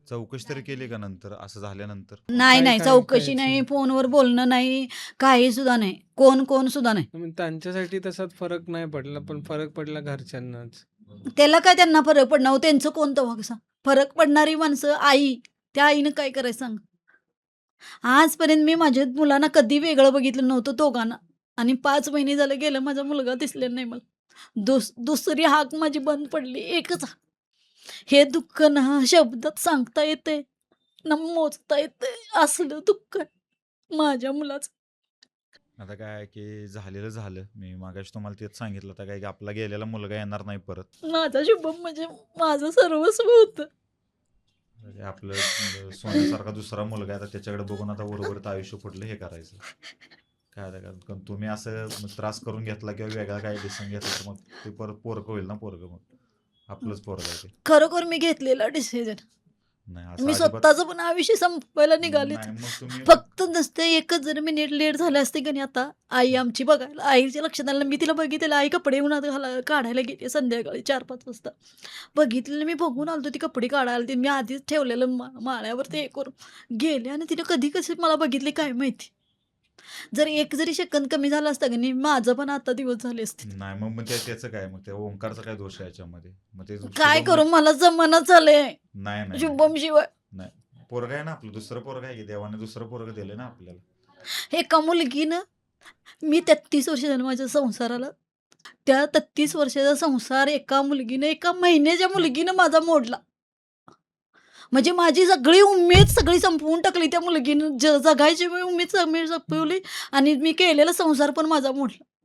चौकशी तरी केली का नंतर असं झाल्यानंतर? नाही, काय नाही. काय चौकशी काय नाही, फोनवर बोलणं नाही, काही सुद्धा नाही. कोण सुद्धा नाही. मग त्यांच्यासाठी तसाच फरक नाही पडला, पण फरक पडला घरच्यांनाच. त्याला काय त्यांना फरक पडणार हो? त्यांचं कोणतं कसा फरक पडणारी माणसं आई. त्या आईनं काय करायचं सांग? आजपर्यंत मी माझ्या मुलांना कधी वेगळं बघितलं नव्हतं दोघांना. आणि 5 महिने झाले गेलं माझा मुलगा दिसलेला नाही मला. दुसरी हाक माझी बंद पडली. एकच हाक. हे दुःख ना शब्दात सांगता येते, ना मोजता येते. असलं दुःख आहे माझ्या मुलाचं. आता काय आहे की झालेलं झालं. मी मागाशी तुम्हाला तेच सांगितलं होतं काय की आपला गेलेला मुलगा येणार नाही परत. माझा शुभम म्हणजे माझं सर्वस्व होतं. म्हणजे आपलं सोन्यासारखा दुसरा मुलगा आहे, आता त्याच्याकडे बघून आता उर्वरित आयुष्य कुठलं हे करायचं. काय आता काय कारण तुम्ही असं त्रास करून घेतला किंवा वेगळा काही डिसिजन घेतला तर मग ते परत पोरकं होईल ना पोरगं मग. आपलंच पोरगं आहे ते. खरोखर मी घेतलेला डिसिजन. नाही असं मी अजिबात स्वतःचं पण आयुष्य संपवायला निघालेच. नाही. मग तुम्ही फक्त नसते एकच जर मिनिट लेट झाले असते की नाही आता आई आमची बघायला आईच्या लक्षात आलं. मी तिला बघितलेलं आई कपडे उन्हात काढायला गेली संध्याकाळी 4-5 वाजता. बघितलेलं मी बघून आलतो ती कपडे काढायला. ते मी आधीच ठेवलेलं माळ्यावर ते हे करून गेले आणि तिला कधी कसे मला बघितले काय माहिती. जर एक जरी सेकंद कमी झाला असता की नाही माझं पण आता दिवस झाले असते. नाही मग त्याचं काय मग त्या ओंकारचा काय दोष आहे याच्यामध्ये? मग ते काय शुभम करू मला जमनाच झालंय नाही नाही शुभम शिवाय. नाही. पोरगा आहे ना आपलं दुसरं पोरगा आहे की देवाने दुसरं पोरगं दिलं ना आपल्याला. एका मुलगीनं मी 33 वर्ष झालं माझ्या संसाराला. त्या 33 वर्षाचा संसार एका मुलगीनं, एका महिन्याच्या मुलगीनं माझा मोडला. म्हणजे माझी सगळी उमेद सगळी संपवून टाकली त्या मुलगीनं. जगायची उमेद संपवली आणि मी केलेला संसार पण माझा मोडला.